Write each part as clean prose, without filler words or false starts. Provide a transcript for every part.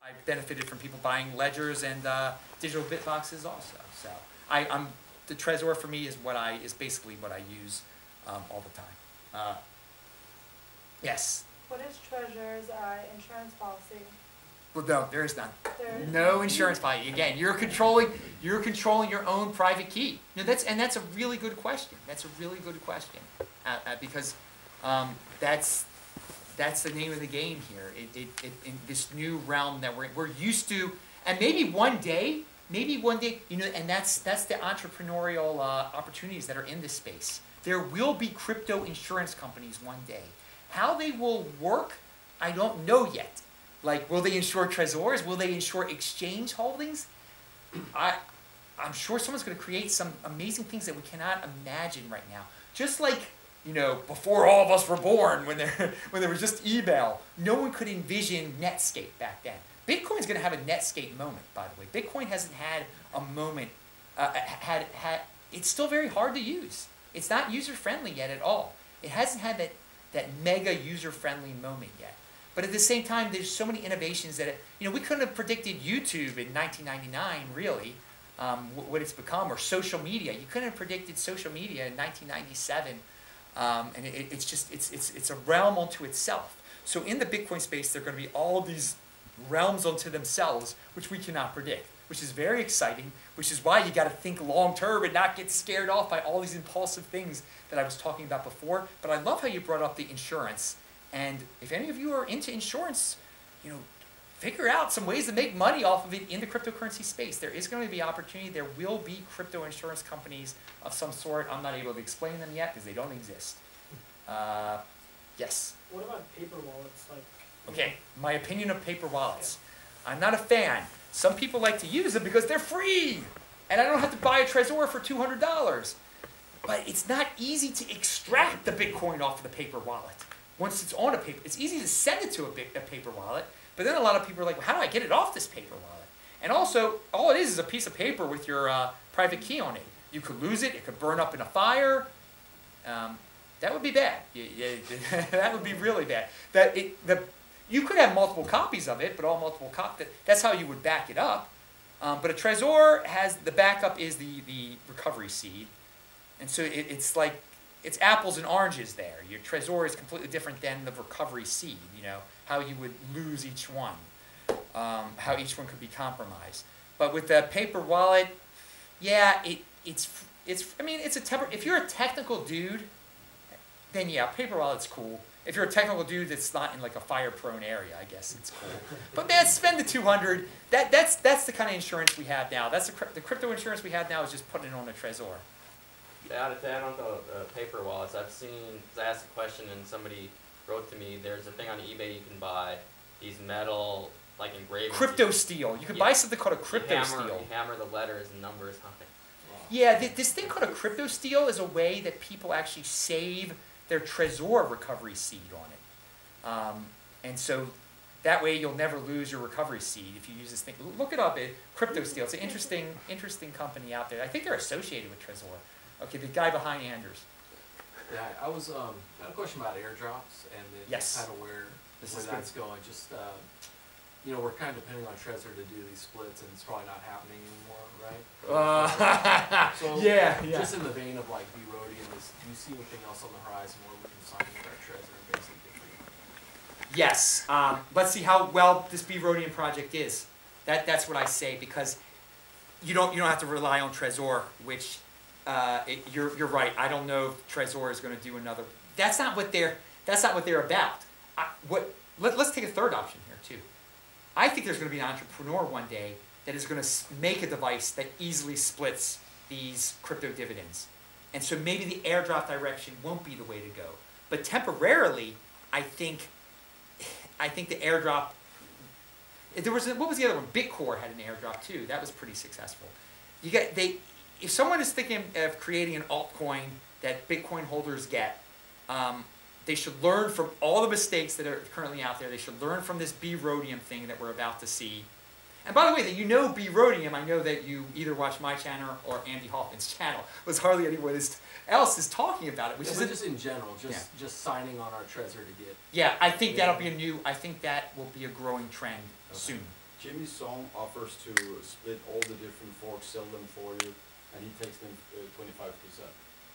I benefited from people buying ledgers and digital bit boxes also. So the Trezor for me is basically what I use all the time. Yes. What is Trezor's insurance policy? Well, no, there is none. No insurance policy. Again, you're controlling your own private key. That's a really good question. That's a really good question because that's the name of the game here. In this new realm that we're used to, and maybe one day, and that's the entrepreneurial opportunities that are in this space. There will be crypto insurance companies one day. How they will work, I don't know yet. Like, will they insure Trezors? Will they insure exchange holdings? I'm sure someone's going to create some amazing things that we cannot imagine right now. Just like, before all of us were born, when there was just email, no one could envision Netscape back then. Bitcoin's going to have a Netscape moment, by the way. Bitcoin hasn't had a moment. It's still very hard to use. It's not user-friendly yet at all. It hasn't had that mega user-friendly moment yet. But at the same time, there's so many innovations that, we couldn't have predicted YouTube in 1999, really, what it's become, or social media. You couldn't have predicted social media in 1997. And it's a realm unto itself. So in the Bitcoin space, there are going to be all these realms unto themselves, which we cannot predict, which is very exciting, which is why you got to think long-term and not get scared off by all these impulsive things that I was talking about before. But I love how you brought up the insurance. And if any of you are into insurance, figure out some ways to make money off of it in the cryptocurrency space. There is going to be opportunity. There will be crypto insurance companies of some sort. I'm not able to explain them yet because they don't exist. Yes? What about paper wallets? Okay, my opinion of paper wallets. I'm not a fan. Some people like to use them because they're free. And I don't have to buy a Trezor for $200. But it's not easy to extract the Bitcoin off of the paper wallet. Once it's on a paper, it's easy to send it to a paper wallet, but then a lot of people are like, well, how do I get it off this paper wallet? And also, all it is a piece of paper with your private key on it. You could lose it. It could burn up in a fire. That would be bad. That would be really bad. You could have multiple copies of it, but all multiple copies, that's how you would back it up. But a Trezor has, the backup is the recovery seed. And so it's like, it's apples and oranges there. Your Trezor is completely different than the recovery seed, how you would lose each one, how each one could be compromised. But with the paper wallet, yeah, it's if you're a technical dude, then yeah, paper wallet's cool. If you're a technical dude that's not in like a fire-prone area, I guess it's cool. But man, spend the $200. That's the kind of insurance we have now. That's the crypto insurance we have now is just putting it on a Trezor. To add on the paper wallets, I asked a question and somebody wrote to me, there's a thing on eBay you can buy, these metal, like engravings. Crypto steel. You can buy something called a crypto steel. You hammer the letters and numbers on it. Wow. Yeah, this thing called a crypto steel is a way that people actually save their Trezor recovery seed on it. And so that way you'll never lose your recovery seed if you use this thing. Look it up, crypto steel. It's an interesting company out there. I think they're associated with Trezor. Okay, the guy behind Anders. Yeah, I had a question about airdrops and Yes. kind of where that's going. Just we're kind of depending on Trezor to do these splits, and it's probably not happening anymore, right? So yeah. Just in the vein of like B-Rodium, do you see anything else on the horizon where we can sign with our Trezor and basically get free? Yes. Let's see how well this BitcoinMeister project is. That's what I say, because you don't have to rely on Trezor, which you're right. I don't know if Trezor is going to do another. That's not what they're about. Let's take a third option here too. I think there's going to be an entrepreneur one day that is going to make a device that easily splits these crypto dividends, and so maybe the airdrop direction won't be the way to go. But temporarily, I think the airdrop. What was the other one? Bitcore had an airdrop too. That was pretty successful. If someone is thinking of creating an altcoin that Bitcoin holders get, they should learn from all the mistakes that are currently out there. They should learn from this BitcoinMeister thing that we're about to see. And by the way, that BitcoinMeister, I know that you either watch my channel or Andy Hoffman's channel. There's hardly anyone else is talking about it. Which is just in general, just signing on our Trezor to get. Yeah, I think that'll be I think that will be a growing trend soon. Jimmy Song offers to split all the different forks, sell them for you, and he takes them 25%.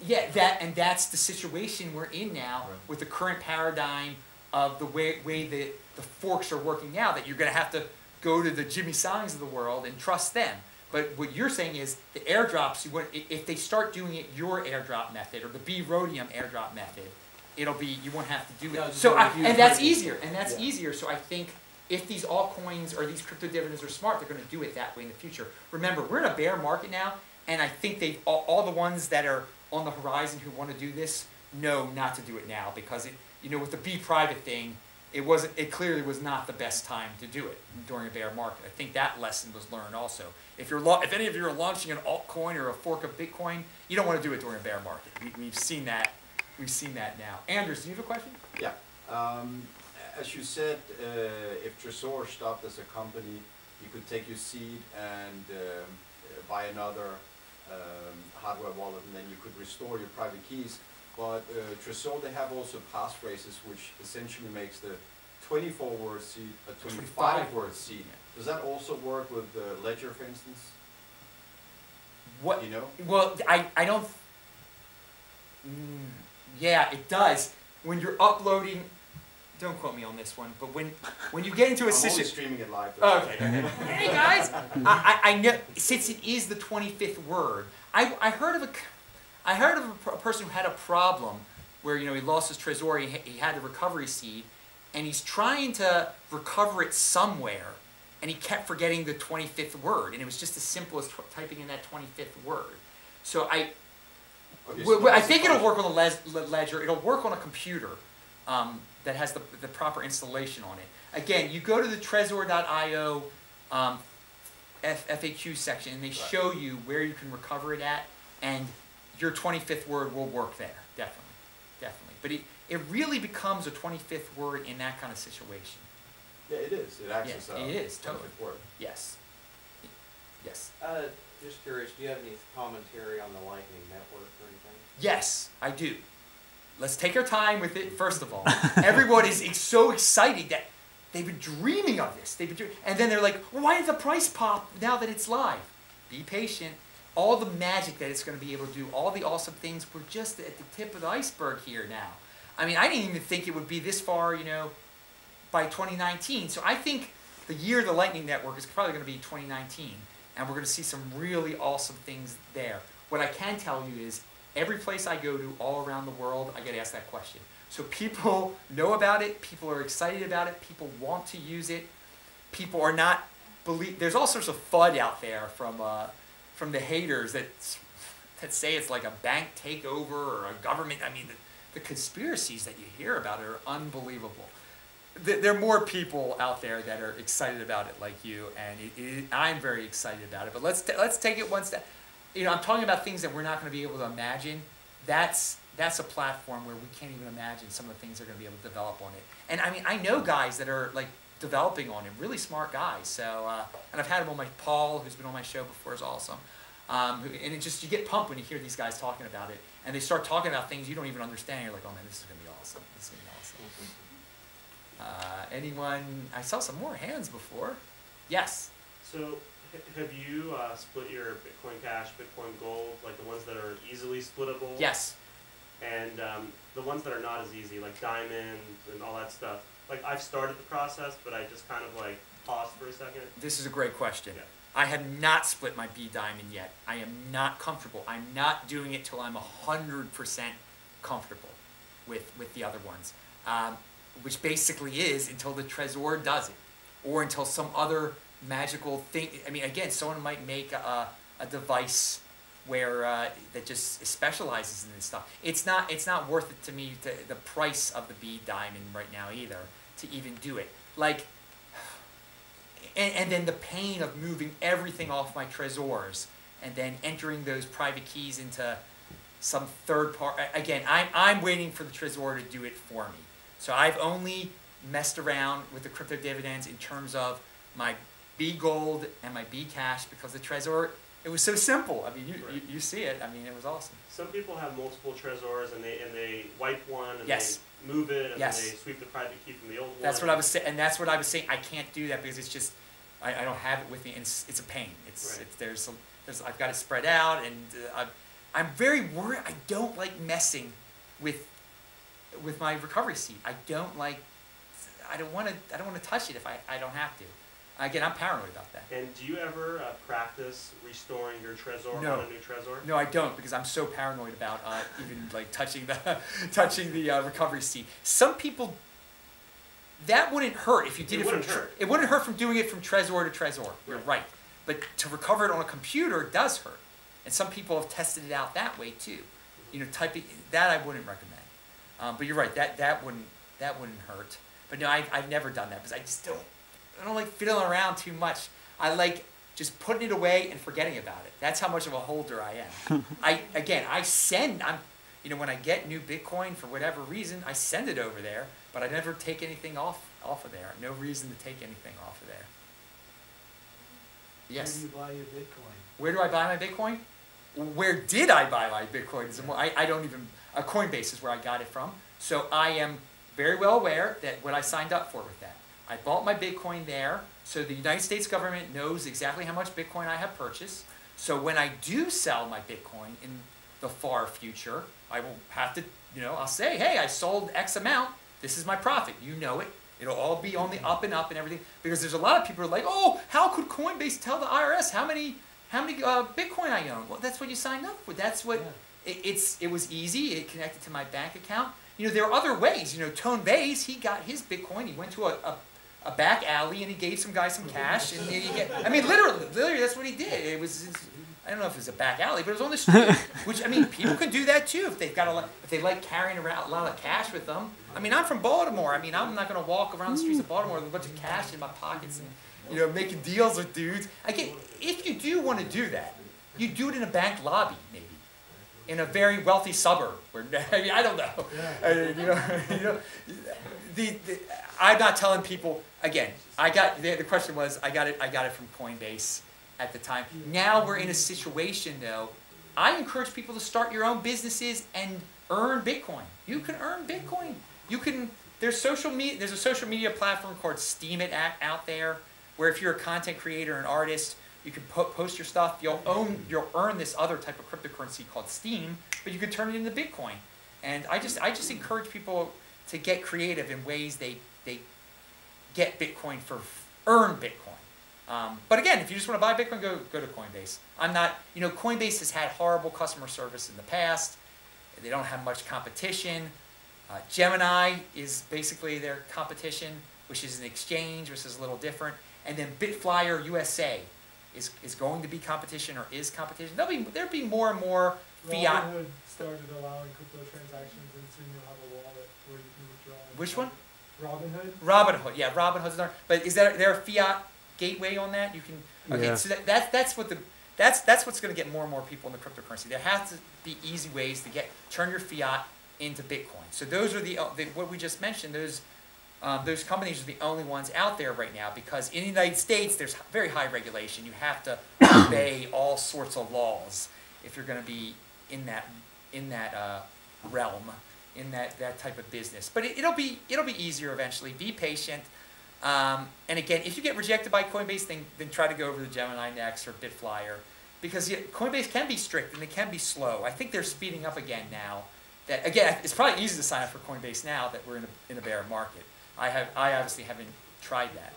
Yeah, that's the situation we're in now Right. with the current paradigm of the way the forks are working now, that you're going to have to go to the Jimmy Songs of the world and trust them. But what you're saying is the airdrops, if they start doing it your airdrop method or the B Rhodium airdrop method, it'll be, you won't have to do Yeah, it. just So go with you and that's trading. easier, and that's Yeah. easier. So I think if these altcoins or these crypto dividends are smart, they're going to do it that way in the future. Remember, we're in a bear market now, and I think all the ones that are on the horizon who want to do this know not to do it now, because with the be private thing, it clearly was not the best time to do it during a bear market. I think that lesson was learned also. If any of you are launching an altcoin or a fork of Bitcoin, you don't want to do it during a bear market. We've seen that. We've seen that now. Anders, do you have a question? Yeah. As you said, if Trezor stopped as a company, you could take your seed and buy another hardware wallet, and then you could restore your private keys. But Trezor, they have also passphrases, which essentially makes the 24-word seed a 25-word seed. Yeah. Does that also work with Ledger, for instance? What? You know? Well, I don't. Yeah, it does. When you're uploading, don't quote me on this one, but when you get into a I'm only situation. streaming it live. Though. Okay. Hey guys, I know, since it is the 25th word, I heard of a person who had a problem where he lost his Trezor, he had a recovery seed, and he's trying to recover it somewhere, and he kept forgetting the 25th word, and it was just as simple as typing in that 25th word. So I think it'll work on the ledger. It'll work on a computer that has the proper installation on it. Again, you go to the Trezor.io FAQ section, and they show you where you can recover it at, and your 25th word will work there, definitely. But it really becomes a 25th word in that kind of situation. Yeah, it is. It acts as a it is, totally. 25th word. Yes. Yes. Just curious, do you have any commentary on the Lightning Network or anything? Yes, I do. Let's take our time with it, first of all. Everyone is so excited that they've been dreaming of this. And then they're like, well, why did the price pop now that it's live? Be patient. All the magic that it's going to be able to do, all the awesome things, we're just at the tip of the iceberg here now. I mean, I didn't even think it would be this far, by 2019. So I think the year of the Lightning Network is probably going to be 2019. And we're going to see some really awesome things there. What I can tell you is, every place I go to all around the world, I get asked that question. So people know about it, people are excited about it, people want to use it, people are not there's all sorts of FUD out there from the haters that say it's like a bank takeover or a government. I mean, the conspiracies that you hear about are unbelievable. There are more people out there that are excited about it like you, and I'm very excited about it. But let's take it one step. I'm talking about things that we're not going to be able to imagine. That's a platform where we can't even imagine some of the things they're going to be able to develop on it. And I mean, I know guys that are like developing on it, really smart guys. So, and I've had him on Paul, who's been on my show before, is awesome. And you get pumped when you hear these guys talking about it, and they start talking about things you don't even understand. You're like, oh man, this is going to be awesome. This is going to be awesome. Anyone? I saw some more hands before. Yes. So, have you split your Bitcoin Cash, Bitcoin Gold, like the ones that are easily splittable? Yes. And the ones that are not as easy, like diamonds and all that stuff. Like, I've started the process, but I just kind of like paused for a second. This is a great question. Yeah. I have not split my B diamond yet. I am not comfortable. I'm not doing it till I'm 100% comfortable with the other ones, which basically is until the Trezor does it, or until some other magical thing. I mean, again, someone might make a device where that just specializes in this stuff. It's not worth it to me, the price of the B diamond right now either, to even do it. Like, and then the pain of moving everything off my Trezors and then entering those private keys into some third part. Again, I'm waiting for the Trezor to do it for me. So I've only messed around with the crypto dividends in terms of my B gold and my B cash, because the Trezor, it was so simple. I mean, you see it. I mean, it was awesome. Some people have multiple Trezors and they wipe one and Yes. they move it and Yes. then they sweep the private key from the old one. That's what I was saying, and that's what I was saying. I can't do that because it's just I don't have it with me, and it's a pain. Right. I've got it spread out, and I'm very worried. I don't like messing with my recovery seed. I don't want to touch it if I don't have to. Again, I'm paranoid about that. And do you ever practice restoring your Trezor No. on a new Trezor? No, I don't, because I'm so paranoid about even like touching the recovery seed. Some people, that wouldn't hurt if you did It it from. wouldn't hurt. It wouldn't hurt from doing it from Trezor to Trezor. You're Right. right, but to recover it on a computer does hurt, and some people have tested it out that way too. You know, typing that I wouldn't recommend. But you're right, that wouldn't hurt. But no, I've never done that because I don't like fiddling around too much. I like just putting it away and forgetting about it. That's how much of a holder I am. When I get new Bitcoin for whatever reason, I send it over there, but I never take anything off of there. No reason to take anything off of there. Yes. Where do you buy your Bitcoin? Where do I buy my Bitcoin? Where did I buy my Bitcoin? Coinbase is where I got it from. So I am very well aware that what I signed up for with that. I bought my Bitcoin there, so the United States government knows exactly how much Bitcoin I have purchased. So when I do sell my Bitcoin in the far future, I will have to, I'll say, hey, I sold X amount. This is my profit. You know it. It'll all be on the up and up and everything. Because there's a lot of people who are like, oh, how could Coinbase tell the IRS how many Bitcoin I own? Well, that's what you signed up for. That's what it was easy. It connected to my bank account. There are other ways. Tone Bays, he got his Bitcoin. He went to a back alley and he gave some guy some cash. And literally, that's what he did. It was, I don't know if it was a back alley, but it was on the street. Which, people can do that too if they like carrying around a lot of cash with them. I'm from Baltimore. I'm not going to walk around the streets of Baltimore with a bunch of cash in my pockets and, making deals with dudes. Again, if you do want to do that, you do it in a bank lobby, maybe. In a very wealthy suburb, where I don't know. I'm not telling people. Again, the question was I got it from Coinbase at the time. Now we're in a situation though. I encourage people to start your own businesses and earn Bitcoin. You can earn Bitcoin. There's a social media platform called Steam It out there, where if you're a content creator, an artist, you can post your stuff. You'll earn this other type of cryptocurrency called Steam, but you can turn it into Bitcoin. And I just encourage people to get creative in ways they get Bitcoin earn Bitcoin. But again, if you just want to buy Bitcoin, go to Coinbase. Coinbase has had horrible customer service in the past. They don't have much competition. Gemini is basically their competition, which is an exchange, which is a little different. And then Bitflyer USA is going to be competition or is competition. There'll be more and more fiat. Robinhood started allowing crypto transactions, and soon you'll have a wallet where you can withdraw. Which one? Robinhood. Robinhood, yeah, Robinhood's there. But is there a fiat gateway on that? You can. Okay, so that's what's going to get more and more people in the cryptocurrency. There has to be easy ways to turn your fiat into Bitcoin. So those are what we just mentioned. Those companies are the only ones out there right now, because in the United States there's very high regulation. You have to obey all sorts of laws if you're going to be in that realm, in that type of business. But it'll be easier eventually. Be patient. And again, if you get rejected by Coinbase, then try to go over to Gemini next or Bitflyer, because Coinbase can be strict and it can be slow. I think they're speeding up again now. That again, it's probably easy to sign up for Coinbase now that we're in a bear market. I obviously haven't tried that.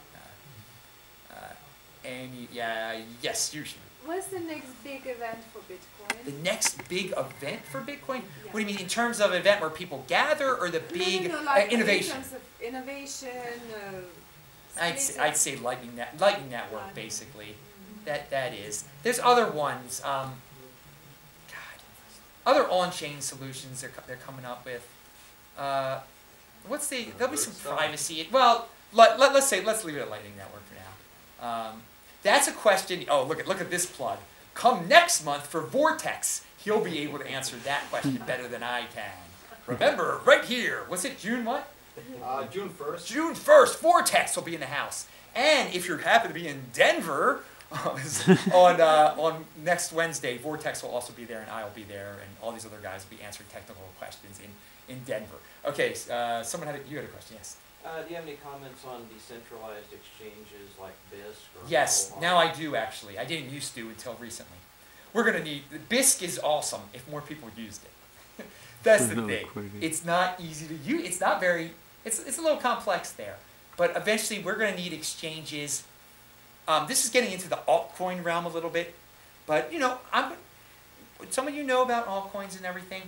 Yes, you should. What's the next big event for Bitcoin? The next big event for Bitcoin? What do you mean, in terms of event where people gather, or the big like innovation? In terms of innovation. I'd say Lightning Network, basically. That is. There's other ones. Other on-chain solutions they're coming up with. There'll be some privacy. Well, let's leave it at Lightning Network for now. That's a question. Oh, look at this plug. Come next month for Vortex. He'll be able to answer that question better than I can. Remember, right here. What's it? June what? June 1st. June 1st. Vortex will be in the house. And if you happen to be in Denver on next Wednesday, Vortex will also be there, and I'll be there, and all these other guys will be answering technical questions in Denver. Okay, you had a question, yes? Do you have any comments on decentralized exchanges like BISC or? Yes, Hodl? now I do actually. I didn't used to until recently. We're gonna need, BISC is awesome if more people used it. That's the thing. It's not easy to use, it's not very, it's a little complex there. But eventually we're gonna need exchanges. This is getting into the altcoin realm a little bit. But you know, some of you know about altcoins and everything.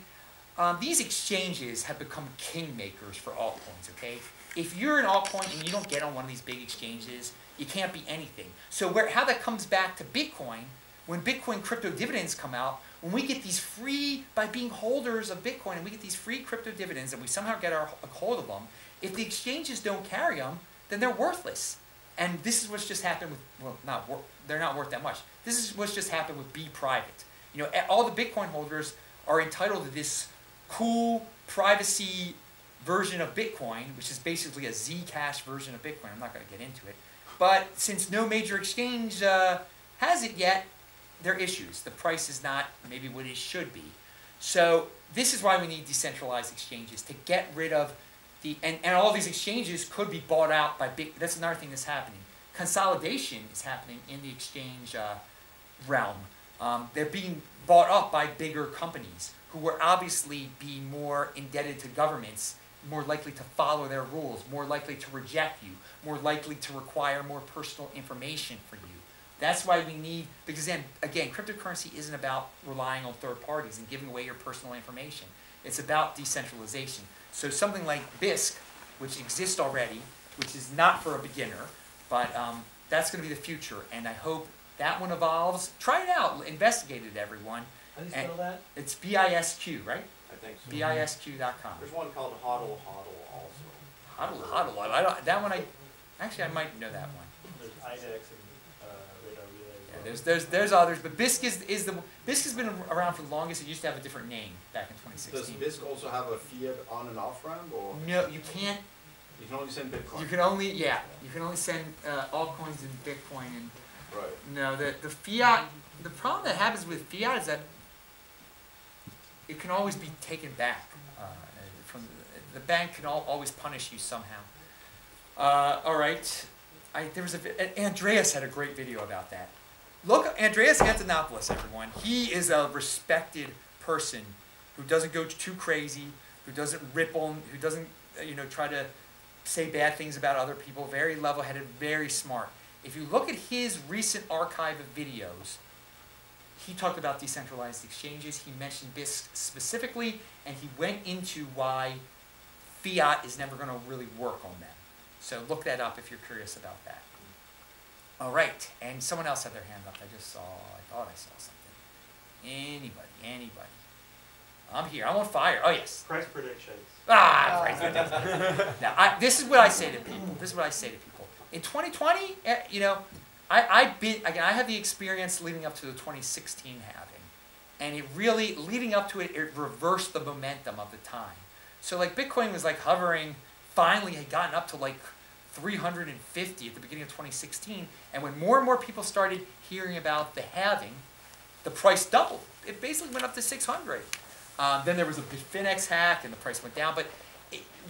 These exchanges have become kingmakers for altcoins, okay? If you're an altcoin and you don't get on one of these big exchanges, you can't be anything. So how that comes back to Bitcoin, when Bitcoin crypto dividends come out, when we get these free, by being holders of Bitcoin, and we get these free crypto dividends and we somehow get a hold of them, if the exchanges don't carry them, then they're worthless. And this is what's just happened with, well, they're not worth that much. This is what's just happened with Be Private. You know, all the Bitcoin holders are entitled to this cool privacy version of Bitcoin, which is basically a Zcash version of Bitcoin. I'm not going to get into it. But since no major exchange has it yet, there are issues. The price is not maybe what it should be. So this is why we need decentralized exchanges, to get rid of the, and all these exchanges could be bought out by big, that's another thing that's happening. Consolidation is happening in the exchange realm. They're being bought up by bigger companies who will obviously be more indebted to governments, more likely to follow their rules, more likely to reject you, more likely to require more personal information for you. That's why we need, because again, cryptocurrency isn't about relying on third parties and giving away your personal information. It's about decentralization. So something like BISC, which exists already, which is not for a beginner, but that's going to be the future. And I hope that one evolves. Try it out. Investigate it, everyone. How do you spell that? It's BISQ, right? I think so. BISQ.com. There's one called Hodl also. Hodl. That one actually I might know that one. There's IDEX and radar relay. Yeah, there's others, but BISC BISC has been around for the longest. It used to have a different name back in 2016. Does BISC also have a fiat on and off ramp, or No, you can't. you can only send Bitcoin? You can only send altcoins in Bitcoin, and Right. no, the fiat. The problem that happens with fiat is that it can always be taken back. From the bank can always punish you somehow. All right, Andreas had a great video about that. Look, Andreas Antonopoulos, everyone. He is a respected person who doesn't go too crazy, who doesn't ripple, who doesn't try to say bad things about other people. Very level-headed, very smart. If you look at his recent archive of videos, he talked about decentralized exchanges. He mentioned BISC specifically, and he went into why fiat is never going to really work on them. So look that up if you're curious about that. All right, and someone else had their hand up. I thought I saw something. Anybody? I'm here. I'm on fire. Oh, yes. Price predictions. Price predictions. Now, this is what I say to people. In 2020, I have the experience leading up to the 2016 halving, and it really, leading up to it, it reversed the momentum of the time. So like Bitcoin was like hovering, finally had gotten up to like 350 at the beginning of 2016, and when more and more people started hearing about the halving, the price doubled. It basically went up to 600. Then there was a Bitfinex hack, and the price went down, but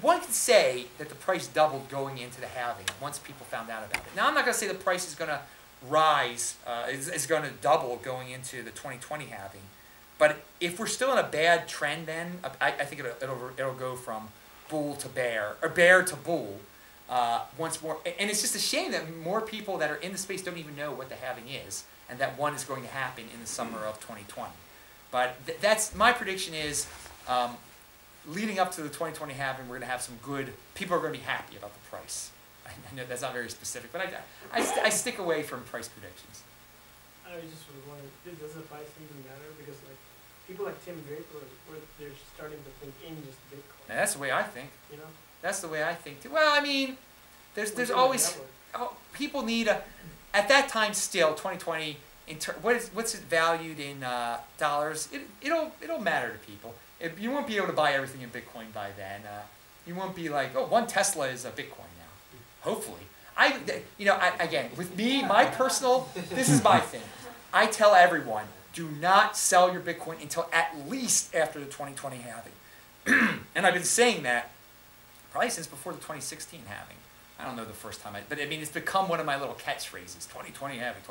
one could say that the price doubled going into the halving once people found out about it. Now, I'm not going to say the price is going to rise, is going to double going into the 2020 halving, but if we're still in a bad trend, then I think it'll go from bull to bear, or bear to bull, once more. And it's just a shame that more people that are in the space don't even know what the halving is, and that one is going to happen in the summer of 2020. But that's my prediction is. Leading up to the 2020 halving, we're going to have some good, people are going to be happy about the price. I know that's not very specific, but I stick away from price predictions. I just was wondering, does the price even matter? Because like people like Tim Draper, they're starting to think in just Bitcoin. And that's the way I think. You know? That's the way I think too. Well, I mean, there's always, people need at that time still, 2020, what's it valued in dollars? It'll matter to people. You won't be able to buy everything in Bitcoin by then. You won't be like, oh, one Tesla is a Bitcoin now. Hopefully. Again, with me, my personal, this is my thing. I tell everyone, do not sell your Bitcoin until at least after the 2020 halving. And I've been saying that probably since before the 2016 halving. I don't know the first time but I mean, it's become one of my little catchphrases, 2020 halving,